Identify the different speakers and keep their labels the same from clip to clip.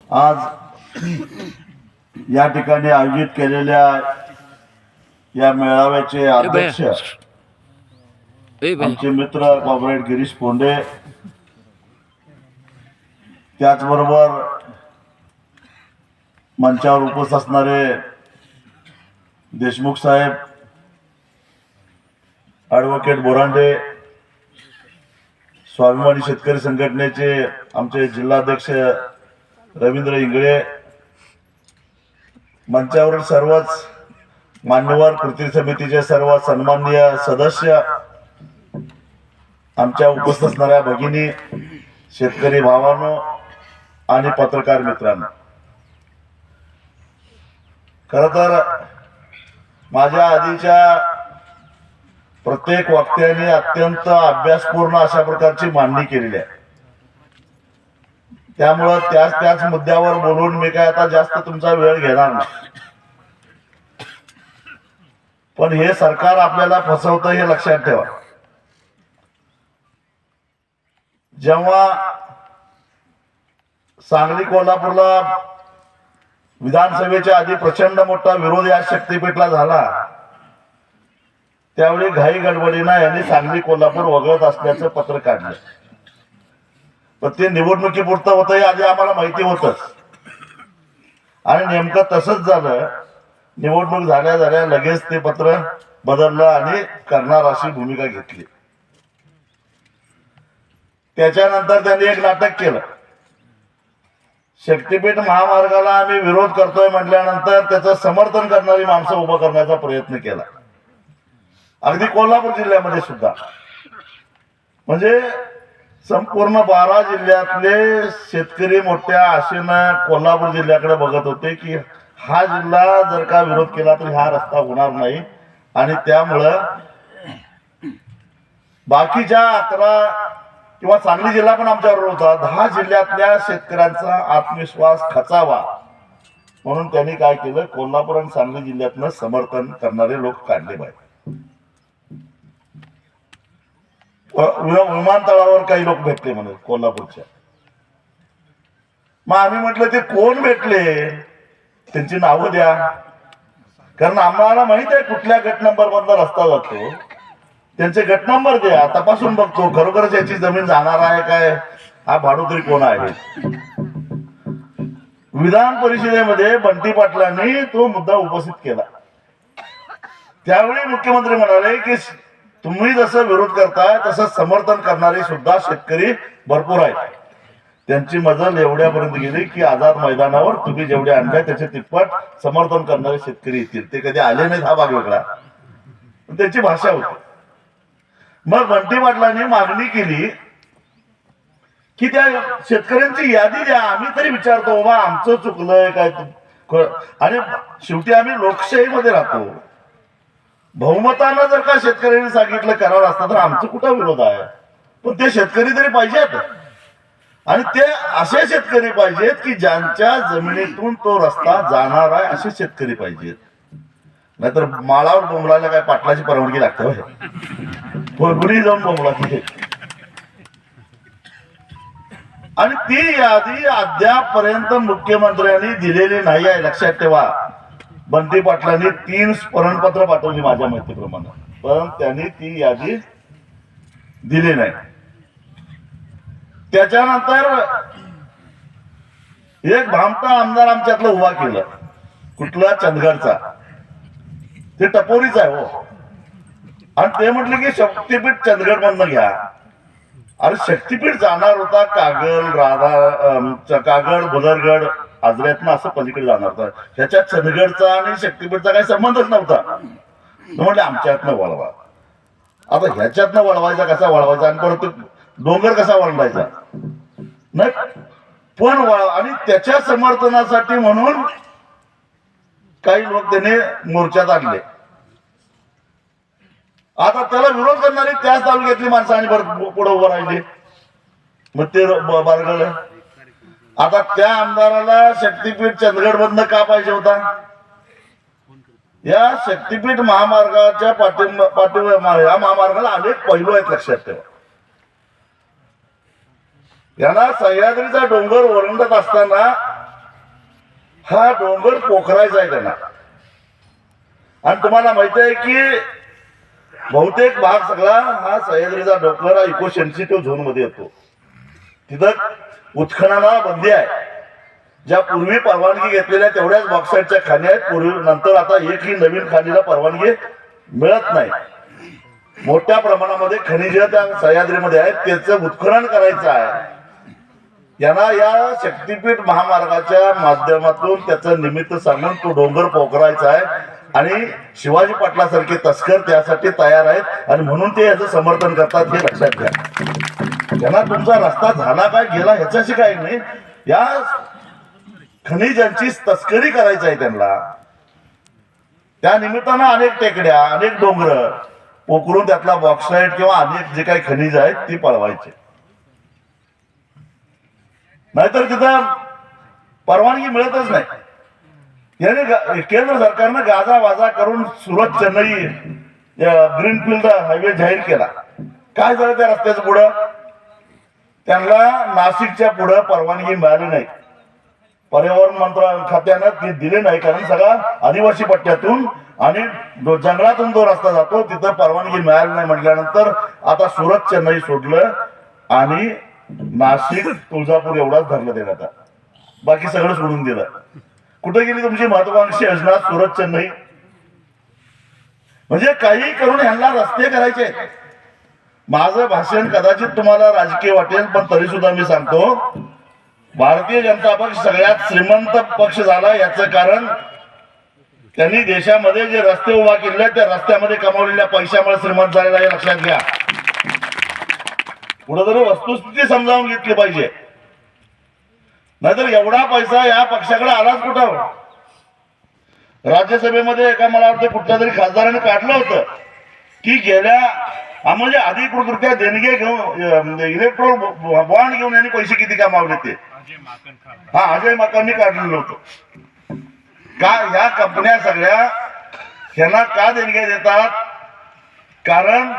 Speaker 1: आज या ठिकाणी आयोजित केलेल्या या मेळाव्याचे अध्यक्ष आमचे मित्र कॉम्रेड गिरीश पोंडे, त्याचबरोबर मंचावर उपस्थित असणारे देशमुख साहेब, ॲडव्होकेट बोरांडे, स्वाभिमानी शेतकरी संघटनेचे आमचे जिल्हाध्यक्ष रवींद्र इंगळे, मंचावरील सर्वच मान्यवर, कृती समितीचे सर्व सन्माननीय सदस्य, आमच्या उपस्थित असणाऱ्या भगिनी, शेतकरी भावांनो आणि पत्रकार मित्रांनो, खर तर माझ्या आधीच्या प्रत्येक वक्त्याने अत्यंत अभ्यासपूर्ण अशा प्रकारची मांडणी केलेली आहे. त्यामुळं त्याच मुद्द्यावर बोलून मी काय आता जास्त तुमचा वेळ घेणार नाही. पण हे सरकार आपल्याला फसवतं हे लक्षात ठेवा. जेव्हा सांगली कोल्हापूरला विधानसभेच्या आधी प्रचंड मोठा विरोध या शक्तीपीठला झाला, त्यावेळी घाई गडबडीनं यांनी सांगली कोल्हापूर वगळत असल्याचं पत्र काढलं. पण ते निवडणुकीपुरतं होतं हे आधी आम्हाला माहिती होतच, आणि नेमकं तसंच झालं. निवडणूक झाल्या लगेच ते पत्र बदललं आणि करणार अशी भूमिका घेतली. त्याच्यानंतर त्यांनी एक नाटक केलं. शक्तीपीठ महामार्गाला आम्ही विरोध करतोय म्हटल्यानंतर त्याचं समर्थन करणारी माणसं उभं करण्याचा प्रयत्न केला, अगदी कोल्हापूर जिल्ह्यामध्ये सुद्धा. म्हणजे संपूर्ण 12 जिल्ह्यातले शेतकरी मोठ्या आशेनं कोल्हापूर जिल्ह्याकडे बघत होते की हा जिल्हा जर का विरोध केला तर हा रस्ता होणार नाही, आणि त्यामुळं बाकीच्या 11 किंवा सांगली जिल्हा पण आमच्यावर होता, 10 जिल्ह्यातल्या शेतकऱ्यांचा आत्मविश्वास खचावा म्हणून त्यांनी काय केलं, कोल्हापूर आणि सांगली जिल्ह्यातनं समर्थन करणारे लोक काढले पाहिजे. विमानतळावर काही लोक भेटले म्हणे कोल्हापूरच्या. मग आम्ही म्हटलं ते कोण भेटले, त्यांची नावं द्या, कारण आम्हाला माहित आहे कुठल्या गट नंबर मधला रस्ता जातो. त्यांचे गट नंबर द्या, तपासून बघतो खरोखरच याची जमीन जाणार आहे काय, हा भाडोत्री कोण आहे. विधान परिषदेमध्ये बंटी पाटलांनी तो मुद्दा उपस्थित केला. त्यावेळी मुख्यमंत्री म्हणाले की तुम्ही जसं विरोध करताय तसं समर्थन करणारे सुद्धा शेतकरी भरपूर आहेत. त्यांची मजल एवढ्यापर्यंत गेली की आझाद मैदानावर तुम्ही जेवढे आणताय त्याचे तिप्पट समर्थन करणारे शेतकरी येतील. ते कधी आले नाहीत हा भाग वेगळा, पण त्यांची भाषा होती. मग बंटी पाटलांनी मागणी केली की त्या शेतकऱ्यांची यादी द्या, आम्ही तरी विचारतो बाबा आमचं चुकलंय काय. आणि शेवटी आम्ही लोकशाहीमध्ये राहतो. बहुमतानं जर का शेतकऱ्यांनी सांगितलं करार असतं तर आमचं कुठं विरोध आहे. पण ते शेतकरी तरी पाहिजेत, आणि ते असे शेतकरी पाहिजेत की ज्यांच्या जमिनीतून तो रस्ता जाणार आहे असे शेतकरी पाहिजेत. नाहीतर माळावर बोंबलायला काय पाटलाची परवानगी लागते, कुणी जाऊन बोंबला तिथे. आणि ती यादी अद्यापपर्यंत मुख्यमंत्र्यांनी दिलेली नाही आहे, लक्षात ठेवा. बंटी पाटलांनी 3 स्मरणपत्र पाठवली माझ्या माहितीप्रमाणे, पण त्यांनी ती यादी दिली नाही. त्याच्यानंतर एक भामटा आमदार आमच्यातलं उभा केलं, कुठला, चंदगडचा. ते टपोरीच आहे हो. आणि ते म्हटले की शक्तीपीठ चंदगड मधनं घ्या. अरे शक्तीपीठ जाणार होता कागड बुदरगड आजऱ्यातनं असं पलीकडे जाणार होता. ह्याच्यात चंदगडचा आणि शक्तीपीठचा काही संबंधच नव्हता. म्हटले आमच्यातनं वळवा. आता ह्याच्यातनं वळवायचा कसा वळवायचा, आणि परत डोंगर कसा वळवायचा नाही. पण आणि त्याच्या समर्थनासाठी म्हणून काही लोक त्याने मोर्चात आणले. आता त्याला विरोध करणारी त्याच तालुक्यातली माणसं आणि पुढे उभं राहिली, मग ते बारगळ. आता त्या आमदाराला शक्तीपीठ चंदगड मधनं का पाहिजे होता. या शक्तीपीठ महामार्गाच्या या महामार्गाला अनेक पैलू आहेत, लक्षात ठेवा. यांना सह्याद्रीचा डोंगर ओरंडत असताना हा डोंगर पोखरायचा आहे त्यांना. आणि तुम्हाला माहिती आहे की बहुतेक भाग सगळा हा सह्याद्रीचा डोंगर हा इको सेन्सिटिव्ह झोन मध्ये येतो. तिथं उत्खननाला बंदी आहे. ज्या पूर्वी परवानगी घेतलेल्या तेवढ्याच बॉक्साईटच्या खाणी आहेत. पूर्वी नंतर आता एकही नवीन खाणीला परवानगी मिळत नाही. मोठ्या प्रमाणामध्ये खनिज त्या सह्याद्रीमध्ये आहेत, त्याचं उत्खनन करायचं आहे. यांना या शक्तीपीठ महामार्गाच्या माध्यमातून त्याचं निमित्त सांगून तो डोंगर पोखरायचा आहे. आणि शिवाजी पाटलासारखे तस्कर त्यासाठी तयार आहेत आणि म्हणून ते याचं समर्थन करतात, हे लक्षात घ्या. त्यांना तुमचा रस्ता झाला काय गेला ह्याच्याशी काही नाही. या खनिजांची तस्करी करायची आहे त्यांना. त्या निमित्तानं अनेक टेकड्या, अनेक डोंगर पोखरून त्यातला बॉक्साईट किंवा अनेक जे काही खनिज आहेत ती पळवायची. नाहीतर तिथं परवानगी मिळतच नाही. याने केंद्र सरकारनं गाजावाजा करून सुरत चेन्नई ग्रीनफील्ड हायवे जाहीर केला. काय झालं त्या रस्त्याचं पुढं? त्यांना नाशिकच्या पुढं परवानगी मिळाली नाही. पर्यावरण खात्यानं ती दिली नाही, कारण सगळा आदिवासी पट्ट्यातून आणि जंगलातून तो रस्ता जातो, तिथं परवानगी मिळाली नाही. म्हटल्यानंतर आता सुरत चेन्नई सोडलं आणि नाशिक तुळजापूर एवढाच धरलं देण्यात. बाकी सगळं सोडून दिलं. कुठे गेली तुमची महत्वाकांक्षी योजना सुरत चेन्नई? म्हणजे काही करून ह्यांना रस्ते करायचे. माझं भाषण कदाचित तुम्हाला राजकीय वाटेल, पण तरी सुद्धा मी सांगतो, भारतीय जनता पक्ष सगळ्यात श्रीमंत पक्ष झाला. याचं कारण त्यांनी देशामध्ये जे रस्ते उभा केले त्या रस्त्यामध्ये कमावलेल्या पैशामुळे श्रीमंत झालेला, हे लक्षात घ्या. कुठेतरी वस्तुस्थिती समजावून घेतली पाहिजे. नाहीतर एवढा पैसा या पक्षाकडे आलाच कुठं? राज्यसभेमध्ये एका मला वाटतं कुठल्या तरी खासदाराने काढलं होतं की गेल्या म्हणजे अधिकृतरित्या देणगे घेऊन इलेक्ट्रोल बॉन्ड घेऊन यांनी पैसे किती कमावले ते. हा, अजय माकांनी काढलेलं होतं. का ह्या कंपन्या सगळ्या ह्यांना का देणगे देतात? कारण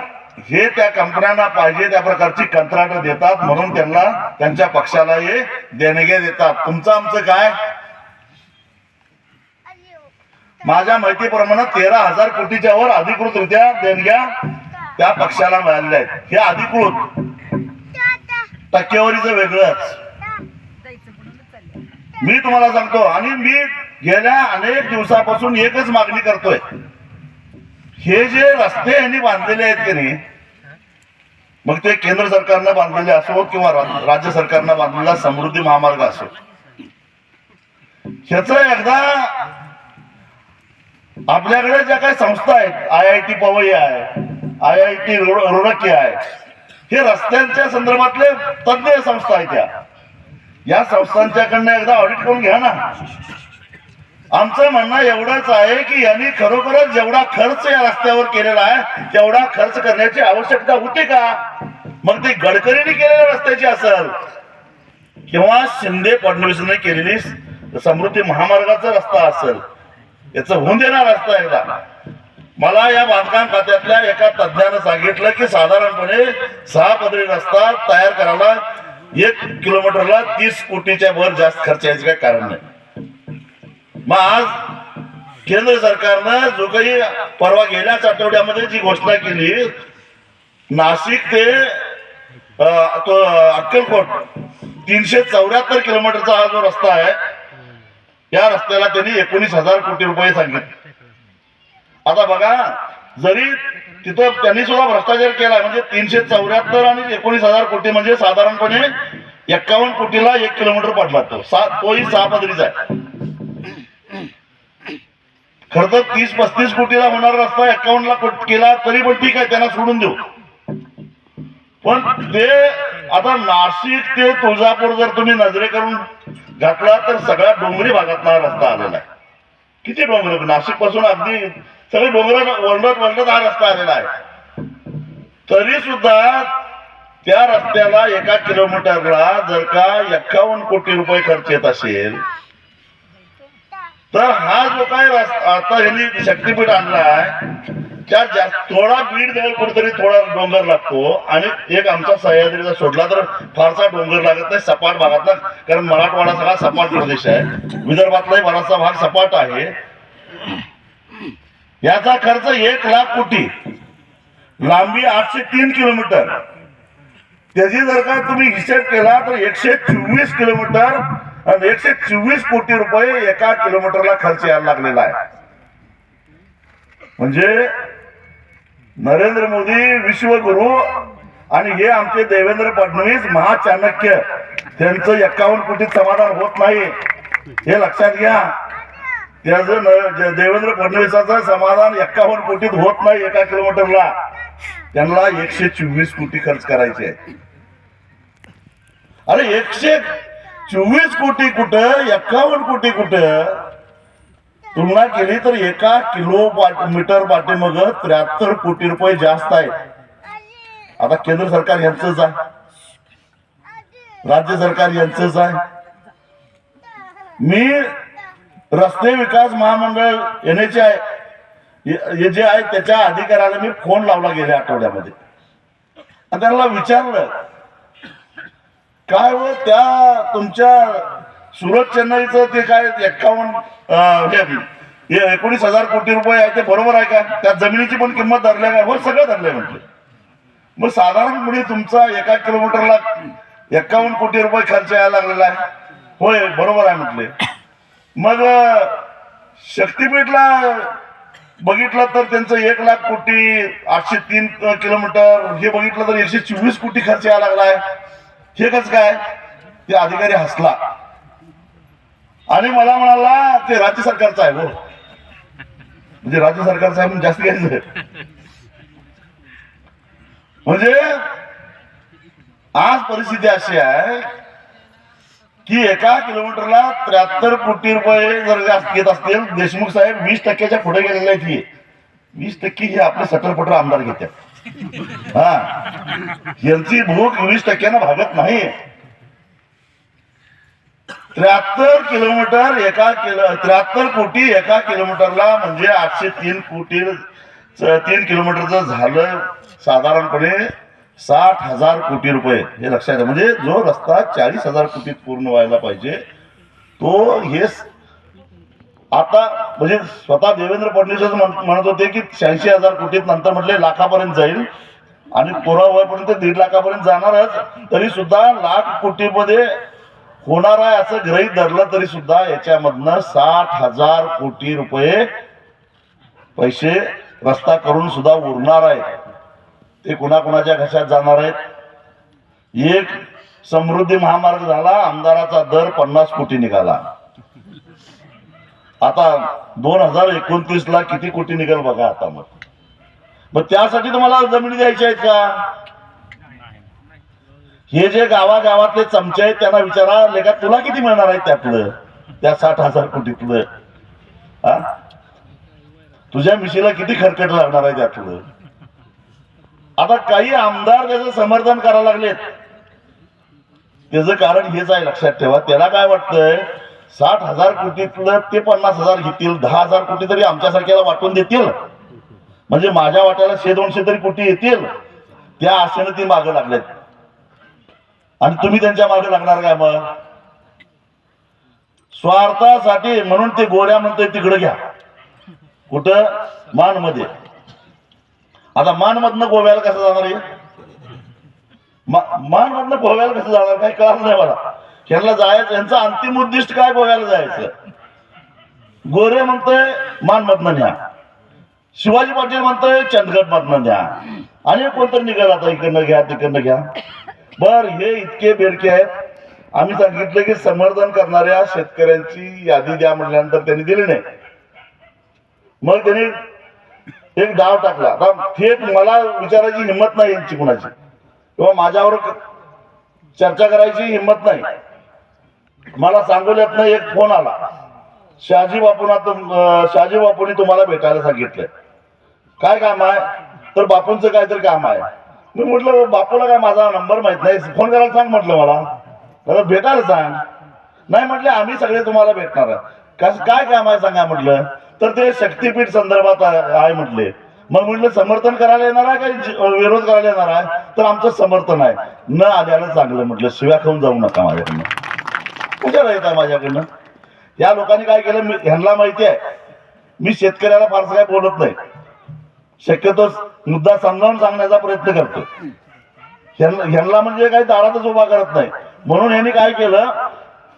Speaker 1: हे त्या कंपन्यांना पाहिजे त्या प्रकारची कंत्राट देतात, म्हणून त्यांना त्यांच्या पक्षाला हे देणगे देतात. तुमचं आमचं काय? माझ्या माहितीप्रमाणे 13,000 कोटीच्या वर अधिकृतरित्या देणग्या त्या पक्षाला मिळालेल्या आहेत. हे अधिकृत, टक्केवारीचं वेगळंच. मी तुम्हाला सांगतो, आणि मी गेल्या अनेक दिवसापासून एकच मागणी करतोय. हे जे रस्ते यांनी बांधलेले आहेत की नाही, मग ते केंद्र सरकारनं बांधलेले असो किंवा राज्य सरकारनं बांधलेला समृद्धी महामार्ग असो, ह्याच एकदा आपल्याकडे ज्या काही संस्था आहेत, IIT पवई आहे, IIT रुड़की आहे, हे रस्त्यांच्या संदर्भातले तज्ञ संस्था आहेत. या संस्थांच्याकडनं एकदा ऑडिट करून घ्या ना. आमचं म्हणणं एवढंच आहे की यांनी खरोखरच जेवढा खर्च या रस्त्यावर केलेला आहे तेवढा खर्च करण्याची आवश्यकता होती का? मग ते गडकरींनी केलेल्या रस्त्याची असेल किंवा शिंदे फडणवीसने केलेली समृद्धी महामार्गाचा रस्ता असेल, याचं होऊन देणार रस्ता एकदा. मला या बांधकाम खात्यातल्या एका तज्ञानं सांगितलं की साधारणपणे 6 पदरी रस्ता तयार करायला 1 किलोमीटरला 30 कोटीच्या वर जास्त खर्च यायचं काही कारण नाही. मग आज केंद्र सरकारनं जो काही परवा गेल्याच आठवड्यामध्ये जी घोषणा केली, नाशिक ते अक्कलकोट 374 किलोमीटरचा हा जो रस्ता आहे, या रस्त्याला त्यांनी 19,000 कोटी रुपये सांगितले. आता बघा, जरी तिथं त्यांनी सुद्धा भ्रष्टाचार केला, म्हणजे 374 आणि 19,000 कोटी म्हणजे साधारणपणे 51 कोटीला 1 किलोमीटर पडला. तोही 6 पदरीचा आहे. खर तर 30-35 कोटीला होणारा रस्ता 51 ला केला तरी पण ठीक आहे, त्यांना सोडून देऊ. पण ते आता नाशिक ते तुळजापूर जर तुम्ही नजरे करून घातला तर सगळ्या डोंगरी भागात हा रस्ता आलेला आहे. किती डोंगर, नाशिक पासून अगदी सगळे डोंगर वळणत हा रस्ता आलेला आहे. तरी सुद्धा त्या रस्त्याला 1 किलोमीटरला जर का 51 कोटी रुपये खर्च येत असेल तर हा जो काय आता यांनी शक्तीपीठ आणलाय त्या थोडा बीड जवळ कुठेतरी थोडा डोंगर लागतो आणि एक आमचा सह्याद्रीचा सोडला तर फारसा डोंगर लागत नाही सपाट भागातला, कारण मराठवाडा सगळा सपाट प्रदेश आहे, विदर्भातलाही बराचसा भाग सपाट आहे. याचा खर्च 1,00,000 कोटी, लांबी 803 किलोमीटर. त्याची जर का तुम्ही हिशेब केला तर 124 किलोमीटर आणि 124 कोटी रुपये एका किलोमीटरला खर्च यायला लागलेला आहे. म्हणजे नरेंद्र मोदी विश्वगुरु आणि हे आमचे देवेंद्र फडणवीस महाचाणक्य, त्यांचं 51 कोटीत समाधान होत नाही, हे लक्षात घ्या. त्याचं देवेंद्र फडणवीसाचं समाधान 51 कोटीत होत नाही एका किलोमीटरला, त्यांना 124 कोटी खर्च करायचे आहे. अरे 124 कोटी कुठं, 51 कोटी कुठं, तुलना केली तर एका किलोमीटर पाठीमाग 73 कोटी रुपये जास्त आहे. आता केंद्र सरकार यांचंच आहे, राज्य सरकार यांचंच आहे. मी रस्ते विकास महामंडळ NHAI हे जे आहे त्याच्या अधिकाऱ्याला मी फोन लावला गेल्या आठवड्यामध्ये आणि त्यांना विचारलं काय हो त्या तुमच्या सुरत चेन्नईचं ते काय 19,000 कोटी रुपये आहे ते बरोबर आहे का, त्या जमिनीची पण किंमत धरल्या काय, हो सगळं धरलंय म्हटलं. मग साधारणपणे तुमचा एका किलोमीटरला 51 कोटी रुपये खर्च यायला लागलेला आहे, होय बरोबर आहे म्हटले. मग शक्तीपीठला बघितलं तर त्यांचं 1,00,000 कोटी 803 किलोमीटर हे बघितलं तर 124 कोटी खर्च यायला लागलाय. हे कसं काय, ते अधिकारी हसला आणि मला म्हणाला ते राज्य सरकारचं आहे, हो म्हणजे राज्य सरकारचं आहे म्हणून जास्त घ्यायचं. म्हणजे आज परिस्थिती अशी आहे की एका किलोमीटरला 73 कोटी रुपये जर घेत असतील, देशमुख साहेब 20% पुढे गेलेले आहेत. 20% हे आपले सटरपटर आमदार घेतात. हा, यांची भूक 20% भागत नाही. 73 किलोमीटर 73 कोटी एका किलोमीटरला म्हणजे 803 कोटी 3 किलोमीटरचं झालं साधारणपणे 60,000 कोटी रुपये. हे लक्षात घ्या. म्हणजे जो रस्ता 40,000 कोटीत पूर्ण व्हायला पाहिजे तो हे आता म्हणजे स्वतः देवेंद्र फडणवीस म्हणत होते की 86,000 कोटीत, नंतर म्हटले लाखापर्यंत जाईल आणि पुरा होईपर्यंत 1.5 लाखापर्यंत जाणारच. तरी सुद्धा 1,00,000 कोटीमध्ये होणार आहे असं गृहीत धरलं तरी सुद्धा याच्यामधनं 60,000 कोटी रुपये पैसे रस्ता करून सुद्धा उरणार आहे. ते कुणाकुणाच्या घशात जाणार आहेत. एक समृद्धी महामार्ग झाला, आमदाराचा दर 50 कोटी निघाला. आता 2029 ला किती कोटी निघेल बघा. आता मग त्यासाठी तुम्हाला जमिनी द्यायच्या आहेत का? हे जे गावागावातले चमचे आहेत त्यांना विचारा, लेखा तुला किती मिळणार आहे त्यातलं, त्या 60,000 कोटीतलं. हा, तुझ्या मिशीला किती खरकट लागणार आहे त्यातलं. आता काही आमदार त्याचं समर्थन करायला लागलेत. त्याचं कारण हेच आहे, लक्षात ठेवा. त्याला काय वाटतंय 60,000 कोटीतलं ते 50,000 घेतील, 10,000 कोटी तरी आमच्यासारख्याला वाटून देतील, म्हणजे माझ्या वाट्याला 100-200 तरी कोटी येतील. त्या आशेनं ती मागं लागलेत. आणि तुम्ही त्यांच्या मागे लागणार काय? मग स्वार्थासाठी म्हणून ते गोऱ्या म्हणतोय तिकडे घ्या. कुठं? मानमध्ये. आता मानमधनं गोव्याला कसं जाणार आहे? मानमधनं गोव्याला कसं जाणार काही कळलं नाही मला. यांना जायचं, यांचं अंतिम उद्दिष्ट काय? गोव्याला जायचं. गोरे म्हणतोय मानमधनं न्या, शिवाजी पाटील म्हणतोय चंदगड मधनं न्या, आणि कोणतरी निघाल आता इकडनं घ्या तिकडनं घ्या. बर, हे इतके बेरके आहेत. आम्ही सांगितलं की समर्थन करणाऱ्या शेतकऱ्यांची यादी द्या म्हटल्यानंतर त्यांनी दिली नाही. मग त्यांनी एक डाव टाकला. आता थेट मला विचारायची हिंमत नाही यांची कुणाची, किंवा माझ्यावर चर्चा करायची हिंमत नाही. मला सांगोल्यातनं एक फोन आला, शहाजी बापूंनी तुम्हाला भेटायला सांगितलंय. काय काम आहे? तर बापूंचं काहीतरी काम आहे. मी म्हटलं बापूला काय माझा नंबर माहित नाही, फोन करायला सांग म्हटलं मला, भेटायला सांग. नाही म्हटले आम्ही सगळे तुम्हाला भेटणार आहे. काय काम आहे सांगा म्हटलं. तर ते शक्तीपीठ संदर्भात आहे म्हटले. मग म्हटलं समर्थन करायला येणार आहे का विरोध करायला येणार आहे. तर आमचं समर्थन आहे. न आल्यानं चांगलं म्हटलं. शिव्या खाऊन जाऊ नका माझ्याकडनं. कशाला येत आहे माझ्याकडनं. या लोकांनी काय केलं ह्यांना माहिती आहे मी शेतकऱ्याला फारसं काय बोलत नाही. शक्यतो मुद्दा समजावून सांगण्याचा प्रयत्न करतो. ह्यांना म्हणजे काही दारातच उभा करत नाही. म्हणून यांनी काय केलं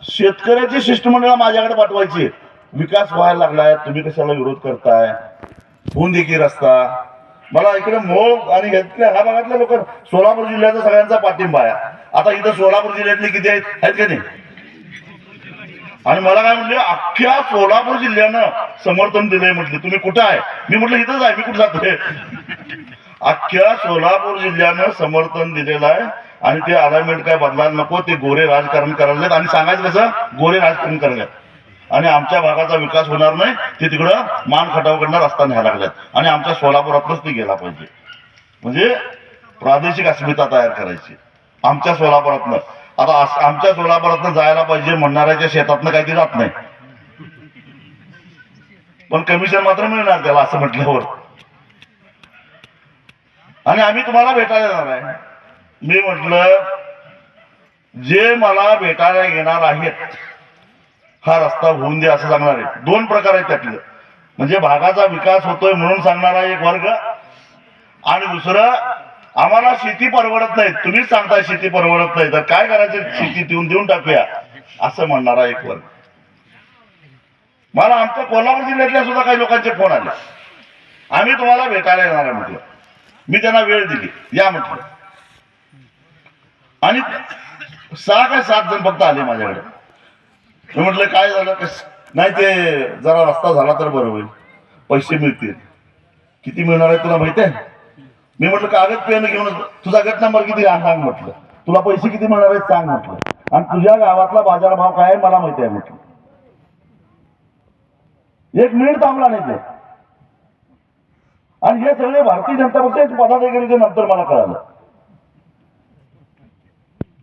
Speaker 1: शेतकऱ्याची शिष्टमंडळ माझ्याकडे पाठवायची. विकास व्हायला लागलाय तुम्ही कशाला विरोध करताय. होऊन दे की रस्ता. मला इकडे मोळ आणि ह्या भागातल्या लोक सोलापूर जिल्ह्याचा सगळ्यांचा पाठिंबा आहे. आता इथं सोलापूर जिल्ह्यातले किती आहेत का नाही. आणि मला काय म्हटले अख्ख्या सोलापूर जिल्ह्यानं समर्थन दिलंय म्हटले. तुम्ही कुठं आहे. मी म्हटलं इथंच आहे. मी कुठं जातोय. अख्ख्या सोलापूर जिल्ह्यानं समर्थन दिलेलं आहे. आणि ते अलाइनमेंट काय बदलायला नको. ते गोरे राजकारण करायला आणि सांगायचं कसं गोरे राजकारण करायला आणि आमच्या भागाचा विकास होणार नाही. ते तिकडं मान खटावकडनं रस्ता न्यायला लागल्यात आणि आमच्या सोलापुरातच ते गेला पाहिजे. म्हणजे प्रादेशिक अस्मिता तयार करायची आमच्या सोलापुरातनं. आता आमच्या सोलापुरातनं जायला पाहिजे म्हणणाऱ्याच्या शेतातनं काही ते जात नाही. पण कमिशन मात्र मिळणार त्याला असं म्हटल्यावर. आणि आम्ही तुम्हाला भेटायला येणार आहे. मी म्हटलं जे मला भेटायला येणार आहेत हा रस्ता होऊन दे असं सांगणार आहे. दोन प्रकार आहेत त्यातलं. म्हणजे भागाचा विकास होतोय म्हणून सांगणारा एक वर्ग आणि दुसरं आम्हाला शेती परवडत नाही तुम्हीच सांगताय शेती परवडत नाही तर काय करायचं शेती देऊन टाकूया असं म्हणणारा एक वर्ग. मला आमच्या कोल्हापूर जिल्ह्यातल्या सुद्धा काही लोकांचे फोन आले. आम्ही तुम्हाला भेटायला येणार आहे म्हटलं. मी त्यांना वेळ दिली या म्हटलं. आणि 6 का 7 जण फक्त आले माझ्याकडे. मी म्हटलं काय झालं नाही ते जरा रस्ता झाला तर बरं होईल पैसे मिळतील. किती मिळणार आहे तुला माहिती आहे. मी म्हटलं कागद पेन घेऊन तुझा गट नंबर किती सांग म्हटलं. तुला पैसे किती मिळणार आहेत सांग म्हटलं. आणि तुझ्या गावातला बाजारभाव काय आहे मला माहिती आहे म्हटलं. एक मिनिट थांबला नाही ते. आणि हे सगळे भारतीय जनता पक्षाचे पदाधिकारी नंतर मला कळालं.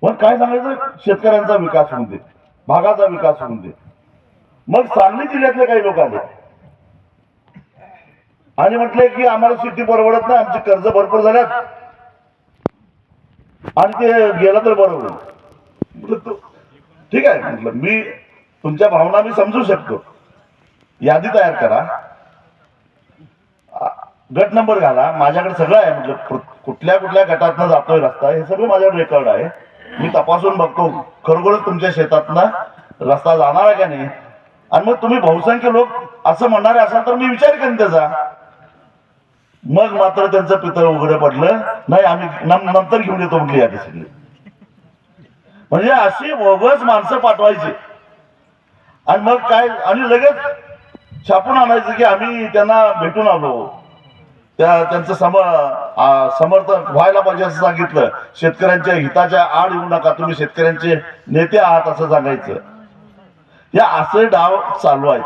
Speaker 1: पण काय सांगायचं शेतकऱ्यांचा विकास होऊन दे भागाचा विकास होऊन दे. मग सांगली जिल्ह्यातले काही लोक आले आणि म्हटले की आम्हाला शेती परवडत नाही आमची कर्ज भरपूर झाल्यात आणि ते गेलं तर बरोबर. म्हटलं ठीक आहे म्हटलं मी तुमच्या भावना मी समजू शकतो. यादी तयार करा गट नंबर घाला माझ्याकडे सगळं आहे. म्हटलं कुठल्या कुठल्या गटातनं जातोय रस्ता हे सगळं माझ्याकडे रेकॉर्ड आहे. मी तपासून बघतो खरोखरच तुमच्या शेतातनं रस्ता जाणार आहे का नाही. आणि मग तुम्ही बहुसंख्य लोक असं म्हणणारे असाल तर मी विचार करेन त्याचा. मग मात्र त्यांचं पितळ उघडं पडलं. नाही आम्ही नंतर घेऊन येतो म्हटली यादी सगळी. म्हणजे अशी बोगस माणसं पाठवायची आणि मग काय आणि लगेच छापून आणायचं की आम्ही त्यांना भेटून आलो. त्यांचं समर्थन व्हायला पाहिजे असं सांगितलं. शेतकऱ्यांच्या हिताच्या आड येऊ नका तुम्ही शेतकऱ्यांचे नेते आहात असं सांगायचं. या असे डाव चालू आहेत.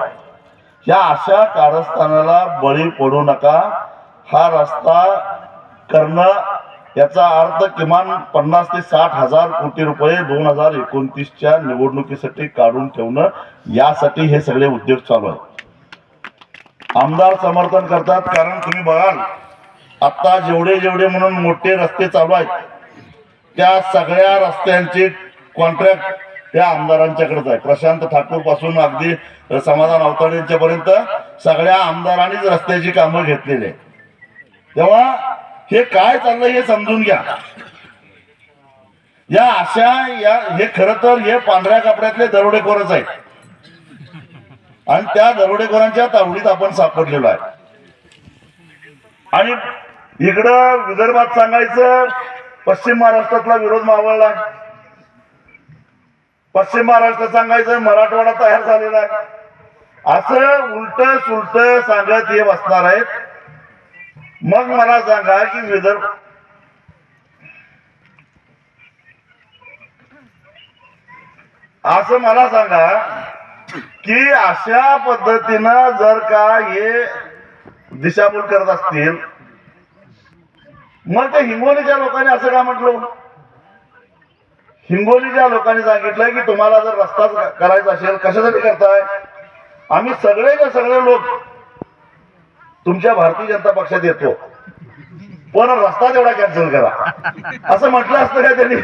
Speaker 1: या अशा कारस्थानाला बळी पडू नका. हा रस्ता करणं याचा अर्थ किमान 50 ते 60 हजार कोटी रुपये 2029च्या निवडणुकीसाठी काढून ठेवणं यासाठी हे सगळे उद्योग चालू आहेत. आमदार समर्थन करतात कारण तुम्ही बघाल आता जेवढे म्हणून मोठे रस्ते चालू आहेत त्या सगळ्या रस्त्यांचे कॉन्ट्रॅक्ट त्या आमदारांच्याकडेच आहे. प्रशांत ठाकूर पासून अगदी समाधान अवताडे यांच्या पर्यंत सगळ्या आमदारांनीच रस्त्याची कामं घेतलेली आहे. तेव्हा हे काय चाललंय हे समजून घ्या. या हे खरं तर हे पांढऱ्या कपड्यातले दरोडेखोरच आहेत आणि त्या दरोडेखोरांच्या तावडीत आपण सापडलेलो आहे. आणि इकडं विदर्भात सांगायचं पश्चिम महाराष्ट्रातला विरोध मावळला. पश्चिम महाराष्ट्रात सांगायचं मराठवाडा तयार झालेला आहे. असं उलट सुलट सांगत हे बसणार आहेत. मग मला सांगा की विदर्भ असं मला सांगा की अशा पद्धतीनं जर का हे दिशाभूल करत असतील मग ते हिंगोलीच्या लोकांनी असं का म्हटलं. हिंगोलीच्या लोकांनी सांगितलंय की तुम्हाला जर रस्ता करायचा असेल, कशासाठी करताय? आम्ही सगळेच्या सगळे लोक तुमच्या भारतीय जनता पक्षात येतो, पण रस्ता तेवढा कॅन्सल करा असं म्हटलं असतं का त्यांनी?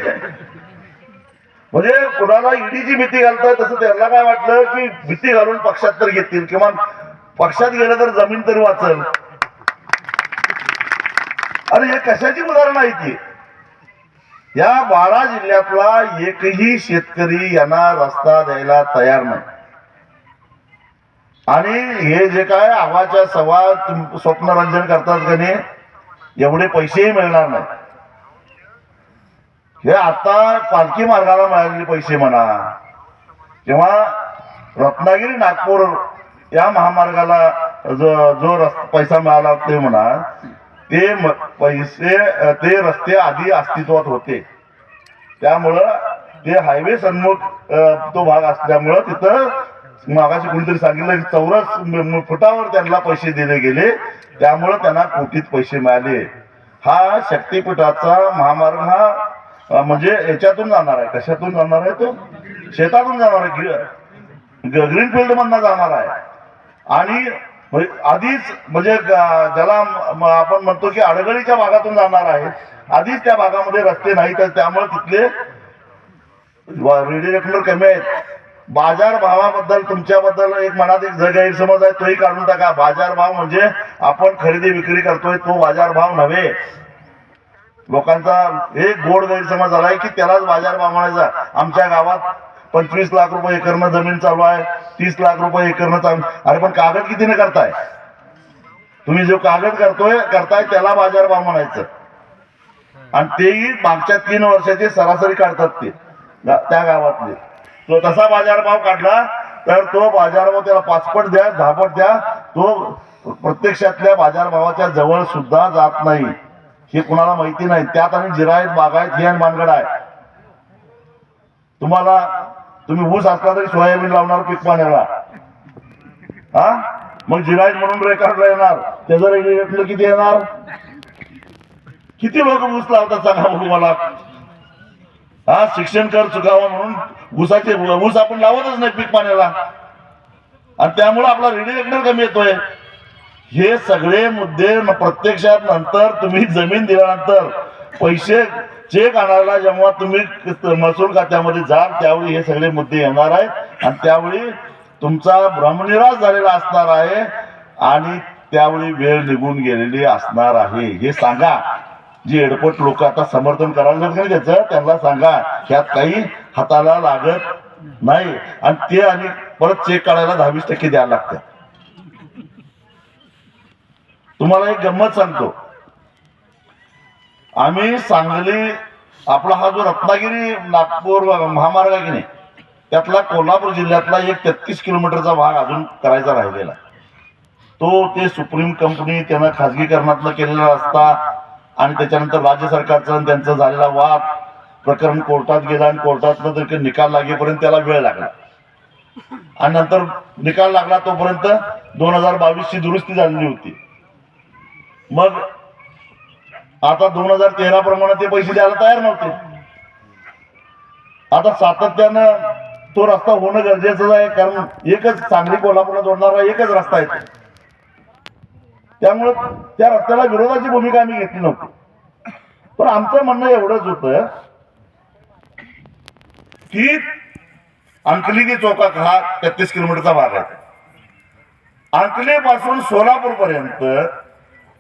Speaker 1: म्हणजे कुणाला ईडीची भीती घालताय तसं त्यांना काय वाटलं की भीती घालून पक्षात तर घेतील, किंवा पक्षात गेलं तर जमीन तरी वाचल. अरे हे कशाची उदाहरण आहे ती? या 12 जिल्ह्यातला एकही शेतकरी यांना रस्ता द्यायला तयार नाही. आणि हे जे काय आवाच्या सवा स्वप्नरंजन करतात का नाही, एवढे पैसेही मिळणार नाही. हे आता पालखी मार्गाला मिळालेले पैसे म्हणा, किंवा रत्नागिरी नागपूर या महामार्गाला जो पैसा मिळाला ते म्हणा, ते पैसे ते रस्ते आधी अस्तित्वात होते. त्यामुळं ते हायवे सन्मुख तो भाग असल्यामुळं तिथं मागाशी कुणीतरी सांगितलं चौरस फुटावर त्यांना पैसे दिले गेले, त्यामुळं त्यांना कोटीत पैसे मिळाले. हा शक्तीपीठाचा महामार्ग हा म्हणजे याच्यातून जाणार आहे. कशातून जाणार आहे? तो शेतातून जाणार आहे, ग्रीनफील्ड मधनं जाणार आहे. आणि आधीच म्हणजे ज्याला आपण म्हणतो की अडगळीच्या भागातून जाणार आहे, आधीच त्या भागामध्ये रस्ते नाहीत, त्यामुळे तिथले रेडिएटर कमी आहेत. बाजार भावाबद्दल तुमच्याबद्दल एक मनात एक गैरसमज आहे, तोही काढून टाका. बाजार भाव म्हणजे आपण खरेदी विक्री करतोय तो बाजार भाव नव्हे. लोकांचा एक गोड गैरसमज झालाय की त्यालाच बाजार भाव म्हणायचा. आमच्या गावात 25 लाख रुपये एकरनं जमीन चालू आहे, 30 लाख रुपये एकरनं चालू. अरे पण कागद कितीने करताय तुम्ही? जो कागद करताय त्याला बाजार भाव म्हणायचं. आणि तेही मागच्या 3 वर्षाची सरासरी काढतात ते त्या गावातले. तो तसा बाजारभाव काढला तर तो बाजारभाव त्याला 5 पट द्या, 10 पट द्या, तो प्रत्यक्षातल्या बाजारभावाच्या जवळ सुद्धा जात नाही. हे कुणाला माहिती नाही. त्यात आणि जिरायत बागायत ही आणि मानगड आहे. तुम्ही ऊस असला तरी सोयाबीन लावणार पीक पाण्याला, हा मग जिरायत म्हणून रेकॉर्ड येणार, त्याचं रेडिएटर किती येणार? किती लोक ऊस लावतात सांगा बघू मला. हा शिक्षण कर चुकावं म्हणून ऊस आपण लावतच नाही पीक पाण्याला, आणि त्यामुळे आपला रेडिएटर कमी येतोय. हे सगळे मुद्दे प्रत्यक्षात नंतर तुम्ही जमीन दिल्यानंतर पैसे चेक आणायला जेव्हा तुम्ही महसूल खात्यामध्ये जाल त्यावेळी हे सगळे मुद्दे येणार आहेत, आणि त्यावेळी तुमचा भ्रमनिरास झालेला असणार आहे, आणि त्यावेळी वेळ निघून गेलेली असणार आहे. हे सांगा. जे एडपट लोक आता समर्थन करायला लागतात त्याचं, त्यांना सांगा ह्यात काही हाताला लागत नाही, आणि ते आणि परत चेक काढायला 10-20% द्यायला लागतं. तुम्हाला एक गंमत सांगतो. आम्ही सांगली आपला हा जो रत्नागिरी नागपूर महामार्ग आहे की नाही, त्यातला कोल्हापूर जिल्ह्यातला एक 33 किलोमीटरचा भाग अजून करायचा राहिलेला. तो ते सुप्रीम कंपनी त्यानं खाजगीकरणातला केलेला रस्ता, आणि त्याच्यानंतर राज्य सरकारचा त्यांचा झालेला वाद, प्रकरण कोर्टात गेला, आणि कोर्टातनं निकाल लागेपर्यंत त्याला वेळ लागला, आणि नंतर निकाल लागला तोपर्यंत 2022 ची दुरुस्ती झालेली होती. मग आता 2013 प्रमाणे ते पैसे द्यायला तयार नव्हते. आता सातत्यानं तो रस्ता होणं गरजेचं आहे, कारण एकच सांगली कोल्हापूरला जोडणारा एकच रस्ता आहे. त्यामुळे त्या रस्त्याला विरोधाची भूमिका आम्ही घेतली नव्हती. पण आमचं म्हणणं एवढंच होतं की अंकली ते चोकाक हा 33 किलोमीटरचा भाग आहे. अंकली पासून सोलापूर पर्यंत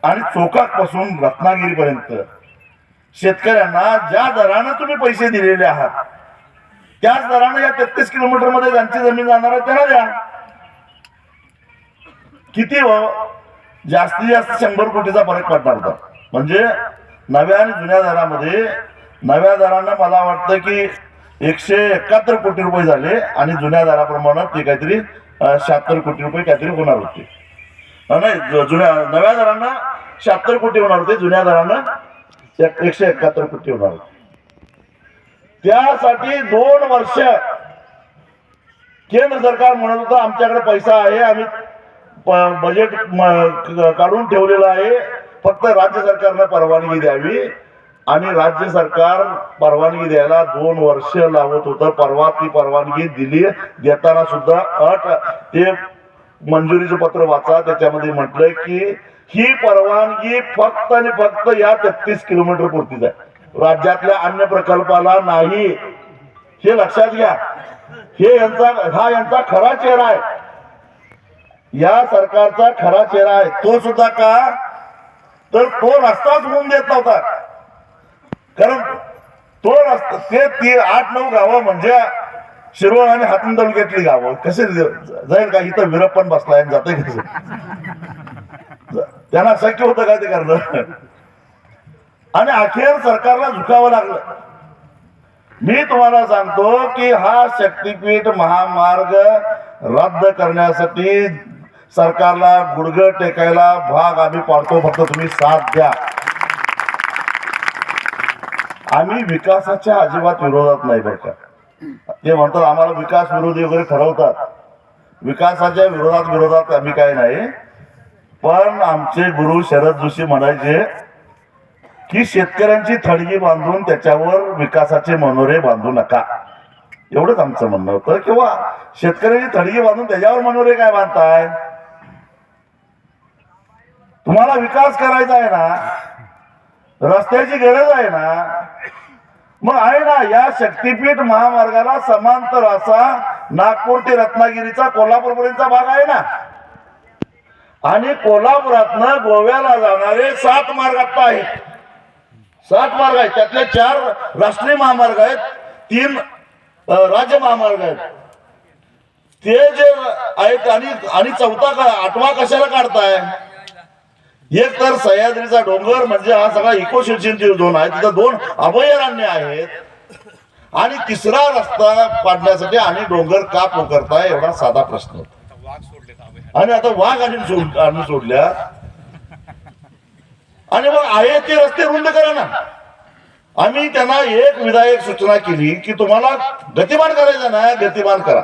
Speaker 1: आणि चोकाक पासून रत्नागिरी पर्यंत शेतकऱ्यांना ज्या दरानं तुम्ही पैसे दिलेले आहात त्याच दरानं या 33 किलोमीटर मध्ये ज्यांची जमीन जाणार आहे त्यांना द्या. किती हो? जास्तीत जास्त 100 कोटीचा फरक पडणार होता. म्हणजे नव्या आणि जुन्या दरामध्ये, नव्या दरानं मला वाटतं की 171 कोटी रुपये झाले, आणि जुन्या दराप्रमाणे ते काहीतरी 76 कोटी रुपये काहीतरी होणार होते. नाही, नव्या दरानं 76 कोटी होणार होते, जुन्या दरानं 171 कोटी होणार होते. त्यासाठी 2 वर्ष केंद्र सरकार म्हणत होतं आमच्याकडे पैसा आहे, आम्ही बजेट काढून ठेवलेलं आहे, फक्त राज्य सरकारनं परवानगी द्यावी. आणि राज्य सरकार परवानगी द्यायला 2 वर्ष लावत होतं. परवा ती परवानगी दिली. देताना सुद्धा अट ते मंजुरीचं पत्र वाचा, त्याच्यामध्ये म्हटलंय की ही परवानगी फक्त आणि फक्त या 33 किलोमीटर पुरतीच आहे, राज्यातल्या अन्य प्रकल्पाला नाही. हे लक्षात घ्या. हे यांचा खरा चेहरा आहे, या सरकारचा खरा चेहरा आहे. तो सुद्धा का तर तो रस्ताच होऊन देत नव्हता. कारण तो रस्ता ते 8-9 गावं म्हणजे शिरोळ आणि हातून तालुक्यातली गावं कसे जाईल का? इथं विरप्पन बसलाय जाते कसं? त्यांना शक्य होतं काय ते करणं? आणि अखेर सरकारला झुकावं लागलं. मी तुम्हाला सांगतो की हा शक्तीपीठ महामार्ग रद्द करण्यासाठी सरकारला गुडघे टेकायला भाग आम्ही पाडतो. फक्त तुम्ही साथ द्या. आम्ही विकासाच्या अजिबात विरोधात नाही बरं का. ते म्हणतात आम्हाला विकास विरोधी वगैरे ठरवतात. विकासाच्या विरोधात आम्ही काय नाही. पण आमचे गुरु शरद जोशी म्हणायचे की शेतकऱ्यांची थडगी बांधून त्याच्यावर विकासाचे मनोरे बांधू नका, एवढंच आमचं म्हणणं होतं. किंवा शेतकऱ्यांची थडगी बांधून त्याच्यावर मनोरे काय बांधताय? तुम्हाला विकास करायचा आहे ना, रस्त्याची गरज आहे ना, मग आहे ना. या शक्तीपीठ महामार्गाला समांतर असा नागपूर ते रत्नागिरीचा कोल्हापूरपर्यंतचा भाग आहे ना, आणि कोल्हापुरातनं गोव्याला जाणारे 7 मार्ग आता आहेत. 7 मार्ग आहेत, त्यातले 4 राष्ट्रीय महामार्ग आहेत, 3 राज्य महामार्ग आहेत. ते जे आहेत आणि 8वा कशाला काढताय? एक तर सह्याद्रीचा डोंगर म्हणजे हा सगळा इको सिस्टीमची झोन आहे, तिथं 2 अभयारण्य आहेत. आणि 3रा रस्ता पाडण्यासाठी आणि डोंगर का पोखरताय? एवढा साधा प्रश्न होता. आणि आता वाघ आणि सोडल्या. आणि मग आहे ते रस्ते रुंद करा ना. आम्ही त्यांना एक विधायक सूचना केली की तुम्हाला गतिमान करायचं ना, गतिमान करा.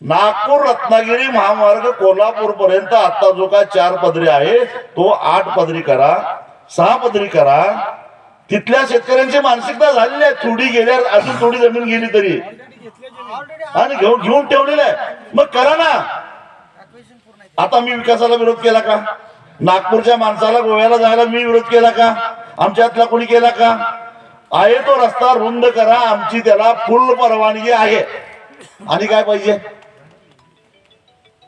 Speaker 1: नागपूर रत्नागिरी महामार्ग कोल्हापूर पर्यंत आता जो काय 4 पदरी आहे तो 8 पदरी करा, 6 पदरी करा. तिथल्या शेतकऱ्यांची मानसिकता झालेली आहे. थोडी गेल्या, अजून थोडी जमीन गेली तरी आणि घेऊन ठेवलेलं आहे. मग करा ना. आता मी विकासाला विरोध केला का? नागपूरच्या माणसाला गोव्याला जायला मी विरोध केला का? आमच्यातला कोणी केला का? आहे तो रस्ता रुंद करा, आमची त्याला फुल परवानगी आहे. आणि काय पाहिजे?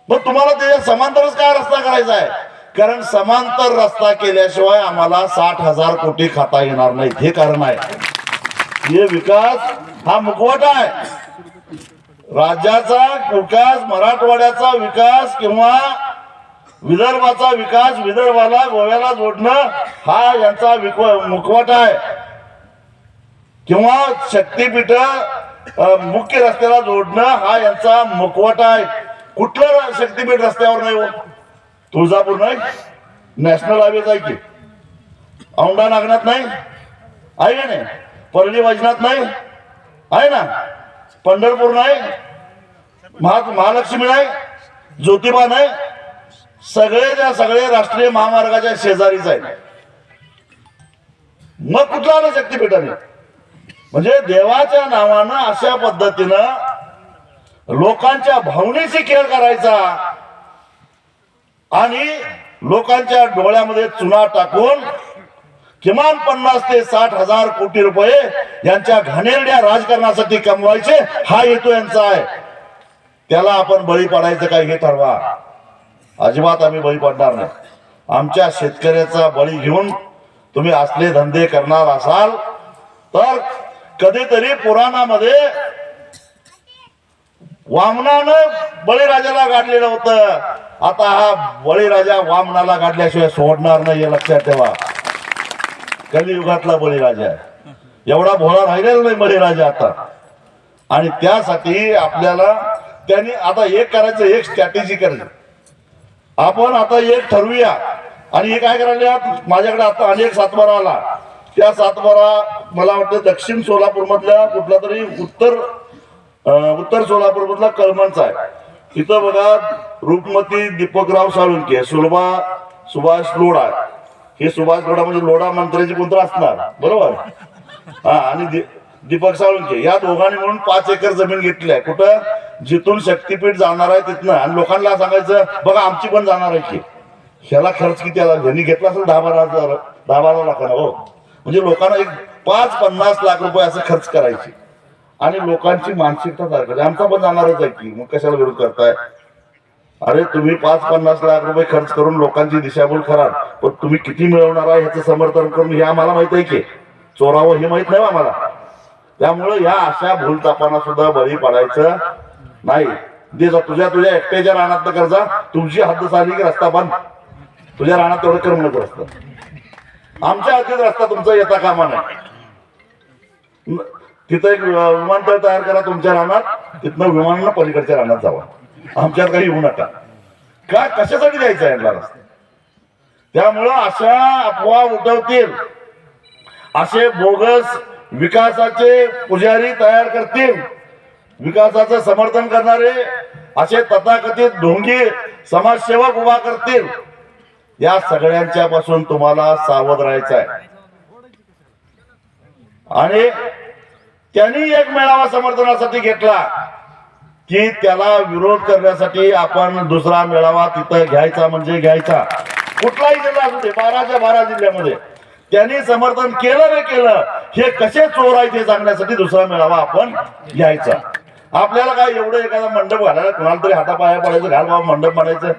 Speaker 1: मग तुम्हाला त्याच्या समांतरच काय रस्ता करायचा आहे? कारण समांतर रस्ता केल्याशिवाय आम्हाला 60,000 कोटी खाता येणार नाही, हे कारण आहे. हे विकास हा मुखवटा आहे. राज्याचा विकास, मराठवाड्याचा विकास किंवा विदर्भाचा विकास, विदर्भाला गोव्याला जोडणं हा यांचा मुखवटा आहे. किंवा शक्तीपीठ मुख्य रस्त्याला जोडणं हा यांचा मुखवटा आहे. कुठलं शक्तीपीठ रस्त्यावर नाही हो? तुळजापूर नाही, नॅशनल हायवे आहे की, औंढा नागनाथ नाही आहे का नाही, परळी वैजनाथ नाही आहे ना, पंढरपूर नाही, महालक्ष्मी नाही, ज्योतिबा नाही. सगळे राष्ट्रीय महामार्गाच्या शेजारीच आहेत. मग कुठला आलं शक्तीपीठाने? म्हणजे देवाच्या नावानं अशा पद्धतीनं लोकांच्या भावनेशी खेळ करायचा आणि लोकांच्या डोळ्यामध्ये चुना टाकून किमान 50 ते 60,000 कोटी रुपये यांच्या घाणेरड्या राजकारणासाठी कमवायचे, हा हेतू यांचा आहे. त्याला आपण बळी पडायचं काय हे ठरवा. अजिबात आम्ही बळी पडणार नाही. आमच्या शेतकऱ्याचा बळी घेऊन तुम्ही असले धंदे करणार असाल तर कधीतरी पुराणामध्ये वामनानं बळीराजाला गाडलेलं होतं. आता हा बळीराजा वामनाला गाडल्याशिवाय सोडणार नाही, हे लक्षात ठेवा. कलियुगातला बळीराजा आहे. एवढा भोळा राहिलेला नाही बळीराजा आता. आणि त्यासाठी आपल्याला त्यांनी आता एक करायचं, एक स्ट्रॅटेजी करायची. आपण आता एक ठरवूया. आणि हे काय करायला, माझ्याकडे आता अनेक सातबारा आला. त्या सातबारा मला वाटतं दक्षिण सोलापूर मधल्या कुठला तरी उत्तर सोलापूर मधला कळमणचा आहे. तिथं बघा रूपमती दीपकराव साळुंके, सुभाष लोढा हे सुभाष लोढा म्हणजे लोढा मंत्र्याची पुत्र असणार, बरोबर. हा, आणि दीपक साळुंखे या दोघांनी म्हणून 5 एकर जमीन घेतली आहे. कुठं? जिथून शक्तीपीठ जाणार आहे तिथनं. आणि लोकांना सांगायचं बघा आमची पण जाणार आहे की. ह्याला खर्च किती आला? यांनी घेतला असेल 10-12 लाखांना. हो, म्हणजे लोकांना एक 5-50 लाख रुपये असं खर्च करायचे. आणि लोकांची मानसिकता तयार करायची, आमचा पण जाणारच आहे की, मग कशाला विरोध करताय? अरे तुम्ही 5-50 लाख रुपये खर्च करून लोकांची दिशाभूल कराल, पण तुम्ही किती मिळवणार आहे ह्याचं समर्थन करून हे आम्हाला माहित आहे की. चोरावं हे माहित नाही आम्हाला. त्यामुळे या अशा भूलतापांना सुद्धा बळी पडायचं नाही. तुझ्या एकट्याच्या रानात कर्जा, तुमची हद्द झाली की रस्ता बंद. तुझ्या रानात तेवढं करमणूक रस्ता, आमच्या हद्दीत रस्ता तुमचा येता कामा नाही. तिथं एक विमानतळ तयार करा तुमच्या रानात, तिथनं विमानानं पलीकडच्या रानात जावा, आमच्यात काही येऊ नका. का? कशासाठी द्यायचा यांना रस्ता? त्यामुळं अशा अफवा उठवतील, असे बोगस विकासाचे पुजारी तयार करतील, विकासाचं समर्थन करणारे असे तथाकथित ढोंगी समाजसेवक उभा करतील. या सगळ्यांच्या पासून तुम्हाला सावध राहायचं आहे. आणि त्यांनी एक मेळावा समर्थनासाठी घेतला की त्याला विरोध करण्यासाठी आपण दुसरा मेळावा तिथं घ्यायचा म्हणजे घ्यायचा. कुठलाही जिल्हा असू दे, 12च्या 12 जिल्ह्यामध्ये त्यांनी समर्थन केलं नाही केलं, हे कसे चोर आहेत हे सांगण्यासाठी दुसरा मेळावा आपण घ्यायचा. आपल्याला काय एवढं एखादा मंडप घालायला कोणाला तरी हातापाया पडायचं, घाल बाबा मंडप म्हणायचं,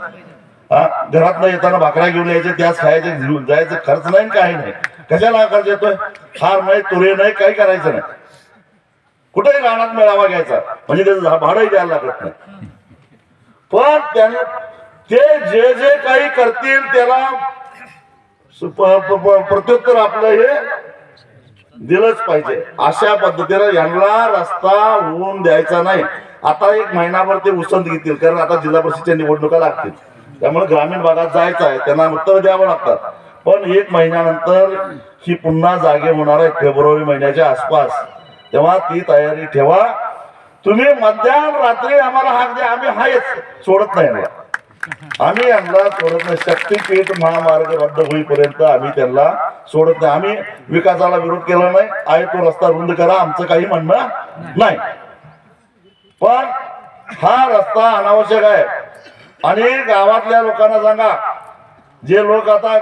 Speaker 1: घरात येताना भाकऱ्या घेऊन यायचे, त्याच खायचे, घेऊन जायचं, खर्च नाही काही नाही. कशाला खर्च येतोय? हार नाही, तुरे नाही, काही करायचं नाही. कुठेही रानात मेळावा घ्यायचा म्हणजे त्याचं भाडंही द्यायला लागत नाही. पण त्याने ते जे जे काही करतील त्याला प्रत्युत्तर आपलं हे दिलंच पाहिजे. अशा पद्धतीने यांना रस्ता होऊन द्यायचा नाही. आता एक महिनाभर ते उसंत घेतील, कारण आता जिल्हा परिषदच्या निवडणुका लागतील, त्यामुळे ग्रामीण भागात जायचं आहे, त्यांना उत्तर द्यावं लागतात. पण 1 महिन्यानंतर ही पुन्हा जागे होणार आहे, फेब्रुवारी महिन्याच्या आसपास. तेव्हा ती तयारी ठेवा. तुम्ही मध्यान रात्री आम्हाला हाक द्या, आम्ही हायच, सोडत नाही यांना. आम्ही यांना सोडत नाही. शक्तीपीठ महामार्ग रद्द होईपर्यंत आम्ही त्यांना सोडत नाही. आम्ही विकासाला विरोध केला नाही, आहे तो रस्ता रुंद करा, आमचं काही म्हणणं नाही. पण हा रस्ता अनावश्यक आहे. आणि गावातल्या लोकांना सांगा, जे लोक आता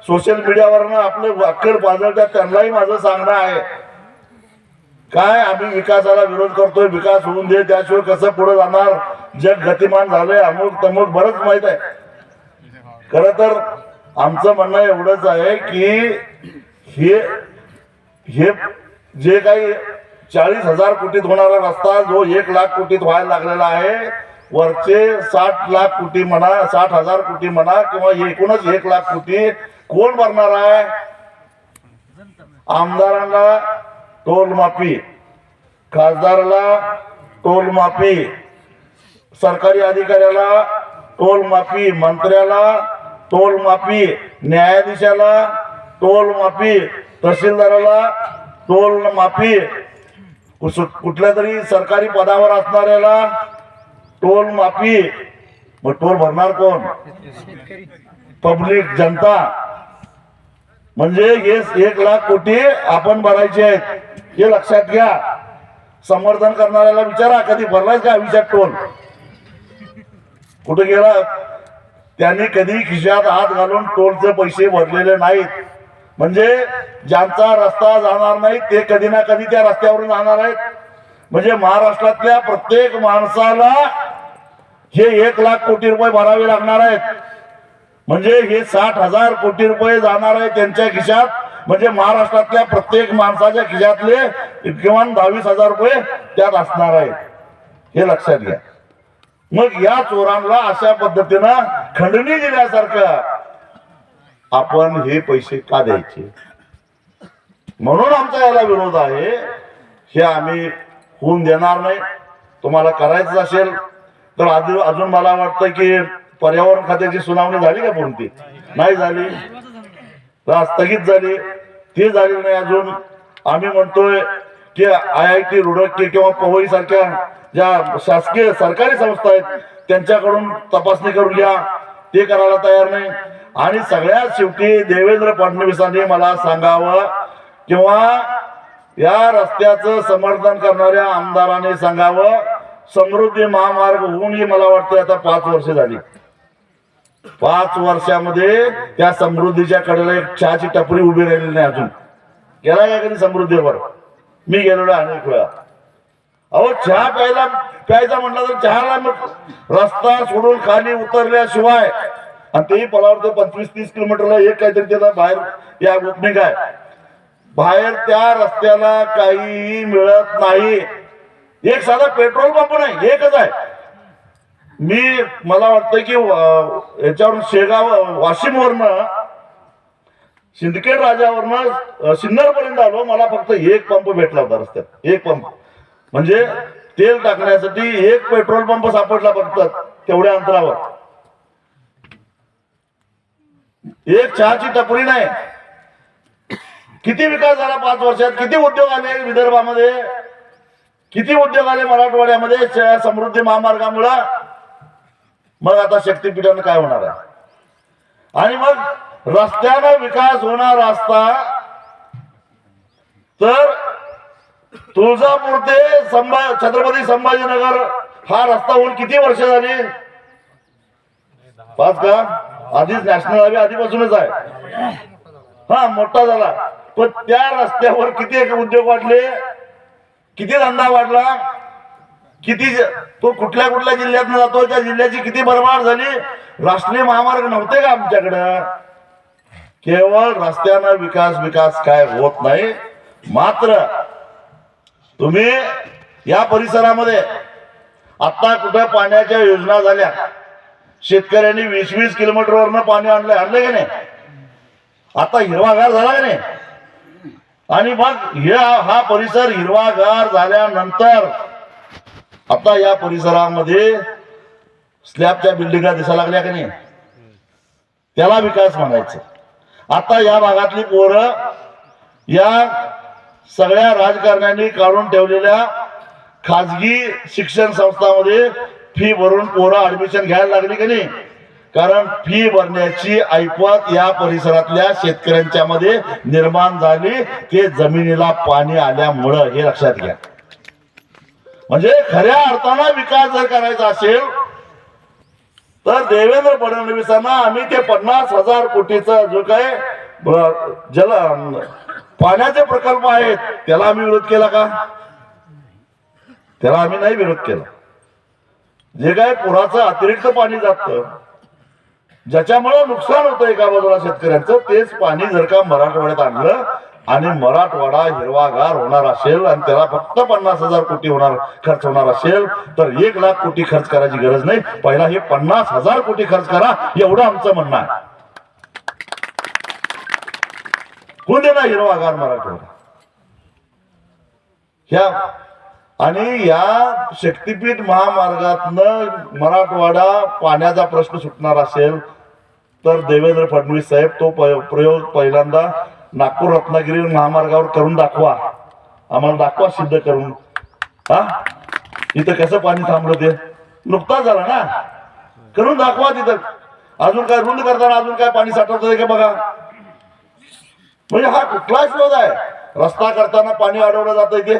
Speaker 1: सोशल मीडियावरनं आपले अक्कल पाजळतात त्यांनाही माझं सांगणं आहे, काय आम्ही विकासाला विरोध करतोय, विकास होऊन दे, त्याशिवाय कसं पुढे जाणार, जग गतिमान झालंय, अमुक तमुक बरंच माहित आहे. खरं तर आमचं म्हणणं एवढंच आहे की हे जे काही 40,000 कोटीत होणारा रस्ता जो 1 लाख कोटीत व्हायला लागलेला आहे, वरचे 60 लाख कोटी म्हणा, 60,000 कोटी म्हणा, किंवा एकूणच 1 लाख कोटी कोण भरणार आहे? आमदारांना टोल माफी, खासदाराला टोल माफी, सरकारी अधिकाऱ्याला टोल माफी, मंत्र्याला टोल माफी, न्यायाधीशाला टोल माफी, तहसीलदाराला टोल माफी, कुठल्या तरी सरकारी पदावर असणाऱ्याला टोल माफी. मग टोल भरणार कोण? पब्लिक, जनता. म्हणजे हे 1 लाख कोटी आपण भरायचे आहेत, हे लक्षात घ्या. समर्थन करणाऱ्याला विचारा, कधी भरलाय का आयुष्यात टोल? कुठे गेला? त्यांनी कधी खिशात हात घालून टोलचे पैसे भरलेले नाहीत. म्हणजे ज्यांचा रस्ता जाणार नाही ते कधी ना कधी त्या रस्त्यावरून जाणार आहेत. म्हणजे महाराष्ट्रातल्या प्रत्येक माणसाला हे 1 लाख कोटी रुपये भरावे लागणार आहेत. म्हणजे हे 60,000 कोटी रुपये जाणार आहे त्यांच्या खिशात. म्हणजे महाराष्ट्रातल्या प्रत्येक माणसाच्या खिशातले किमान 22,000 रुपये त्यात असणार आहेत, हे लक्षात घ्या. मग या चोरांना अशा पद्धतीनं खंडणी दिल्यासारखं आपण हे पैसे का द्यायचे? म्हणून आमचा याला विरोध आहे. हे आम्ही होऊन देणार नाही. तुम्हाला करायचं असेल तर अजून मला वाटतं की पर्यावरण खात्याची सुनावणी झाली का? कोणती नाही झाली, स्थगित झाली, ती झाली नाही अजून. आम्ही म्हणतोय की IIT रुडकी किंवा पवई सारख्या ज्या शासकीय सरकारी संस्था आहेत त्यांच्याकडून तपासणी करून घ्या, ते करायला तयार नाही. आणि सगळ्यात शेवटी देवेंद्र फडणवीसांनी मला सांगावं किंवा या रस्त्याचं समर्थन करणाऱ्या आमदारांनी सांगावं, समृद्धी महामार्ग होऊनही मला वाटतं आता 5 वर्ष झाली. 5 वर्षामध्ये त्या समृद्धीच्या कडेला एक चहाची टपरी उभी राहिलेली नाही. अजून गेला का कधी समृद्धीवर? मी गेलेलो अनेक वेळा. अहो चहा प्यायचा म्हटलं तर चहाला मग रस्ता सोडून खाली उतरल्याशिवाय, आणि तेही पलावर 25-30 किलोमीटरला एक काहीतरी त्याला बाहेर या गोपनीक आहे. बाहेर त्या रस्त्याला काहीही मिळत नाही. एक साधा पेट्रोल पंप नाही, एकच आहे. मला वाटतं की याच्यावरून शेगाव वाशिमवरनं सिंदखेड राजावरनं सिन्नरपर्यंत आलो, मला फक्त एक पंप भेटला होता रस्त्यात. एक पंप म्हणजे तेल टाकण्यासाठी एक पेट्रोल पंप सापडला फक्त तेवढ्या अंतरावर. एक चहाची टपरी नाही. किती विकास झाला 5 वर्षात? किती उद्योग आले विदर्भामध्ये, किती उद्योग आले मराठवाड्यामध्ये समृद्धी महामार्गामुळं. मग आता शक्तीपीठानं काय होणार आहे? आणि मग रस्त्यानं विकास होणार असता तर तुळजापूर ते छत्रपती संभाजीनगर हा रस्ता होऊन किती वर्ष झाली? 5 का? आधीच नॅशनल हायवे आधीपासूनच आहे. हा मोठा झाला, पण त्या रस्त्यावर किती उद्योग वाढले, किती धंदा वाढला, किती तो कुठल्या कुठल्या जिल्ह्यात जातो त्या जिल्ह्याची किती भरभराट झाली. राष्ट्रीय महामार्ग नव्हते का आमच्याकडं? केवळ रस्त्यानं विकास काय होत नाही. मात्र तुम्ही या परिसरामध्ये आता कुठे पाण्याच्या योजना झाल्या, शेतकऱ्यांनी 20-20 किलोमीटरवरनं पाणी आणलंय का नाही? आता हिरवागार झाला का नाही? आणि मग हा परिसर हिरवागार झाल्यानंतर आता या परिसरामध्ये स्लॅबच्या बिल्डिंगा दिसायला लागल्या का नाही? त्याला विकास म्हणायचं. आता या भागातली पोरं या सगळ्या राजकारण्यांनी काढून ठेवलेल्या खाजगी शिक्षण संस्थांमध्ये फी भरून पोरं ऍडमिशन घ्यायला लागली का नाही? कारण फी भरण्याची ऐपत या परिसरातल्या शेतकऱ्यांच्या मध्ये निर्माण झाली, ते जमिनीला पाणी आल्यामुळं. हे लक्षात घ्या. म्हणजे खऱ्या अर्थानं विकास जर करायचा असेल तर देवेंद्र फडणवीसांना आम्ही ते 50,000 कोटीचा जो काय पाण्याचे प्रकल्प आहेत त्याला आम्ही विरोध केला का? त्याला आम्ही नाही विरोध केला. जे काय पुराचं अतिरिक्त पाणी जातं, ज्याच्यामुळे नुकसान होतं एका बाजूला शेतकऱ्यांचं, तेच पाणी जर का मराठवाड्यात आणलं आणि मराठवाडा हिरवागार होणार असेल आणि त्याला फक्त 50,000 कोटी खर्च होणार असेल तर 1 लाख कोटी खर्च करायची गरज नाही. पहिला हे 50,000 कोटी खर्च करा, एवढं आमचं म्हणणं आहे. कोण देणार हिरवागार मराठवाडा? आणि या शक्तीपीठ महामार्गातनं मराठवाडा पाण्याचा प्रश्न सुटणार असेल तर देवेंद्र फडणवीस साहेब तो प्रयोग पहिल्यांदा नागपूर रत्नागिरी महामार्गावर करून दाखवा. आम्हाला दाखवा सिद्ध करून. हा इथं कसं पाणी थांबलं ते नुकताच झाला ना, करून दाखवा तिथं. अजून काय रुंद करताना अजून काय पाणी साठवत का बघा. म्हणजे हा कुठला शोध आहे? रस्ता करताना पाणी अडवलं जात इथे.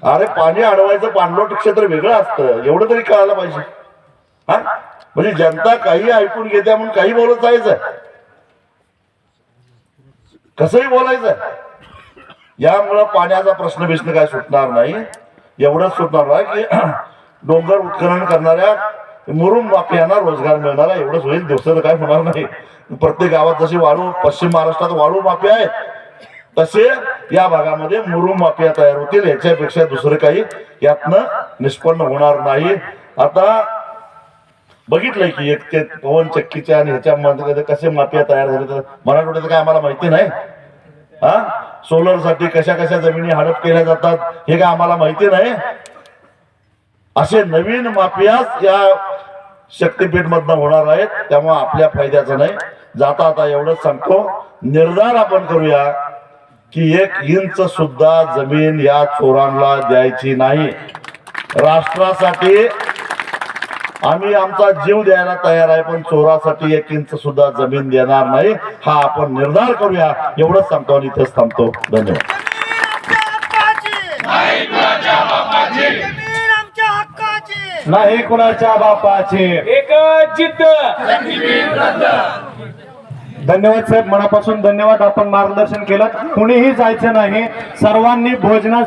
Speaker 1: अरे पाणी अडवायचं पाणलोट क्षेत्र वेगळं असतं, एवढं तरी कळायला पाहिजे. हा म्हणजे जनता काही ऐकून घेते म्हणून काही बोलत जायचं, कसंही बोलायचं. यामुळं पाण्याचा प्रश्न काय सुटणार नाही. एवढंच सुटणार आहे की डोंगर उत्खनन करणाऱ्या मुरुम माफियांना रोजगार मिळणार आहे, एवढंच होईल. दुसरं काय होणार नाही. प्रत्येक गावात जशी वाळू पश्चिम महाराष्ट्रात वाळू माफिया आहेत तसे या भागामध्ये मुरुम माफिया तयार होतील. याच्यापेक्षा दुसरं काही यातनं निष्पन्न होणार नाही. आता बघितलंय की एक ते पवन चक्कीच्या आणि ह्याच्यामध्ये कसे माफिया तयार झाले तर मराठवाड्यात काय आम्हाला माहिती नाही. हा सोलर साठी कशा कशा जमिनी हडप केल्या जातात हे काय आम्हाला माहिती नाही. असे नवीन माफियाच या शक्तीपीठ मधनं होणार आहेत. त्यामुळे आपल्या फायद्याचं नाही. जाता आता एवढंच सांगतो, निर्धार आपण करूया की 1 इंच सुद्धा जमीन या चोरांना द्यायची नाही. राष्ट्रासाठी आम्ही आमचा जीव द्यायला तयार आहे, पण चोरासाठी 1 इंच सुद्धा जमीन देणार नाही, हा आपण निर्धार करूया. एवढंच सांगतो आणि इथेच थांबतो. धन्यवाद.
Speaker 2: नाही कुणाच्या बापाची.
Speaker 3: एक जिद्द.
Speaker 2: धन्यवाद साहेब, मनापासून धन्यवाद. आपण मार्गदर्शन केलं. कुणीही जायचं नाही, सर्वांनी भोजना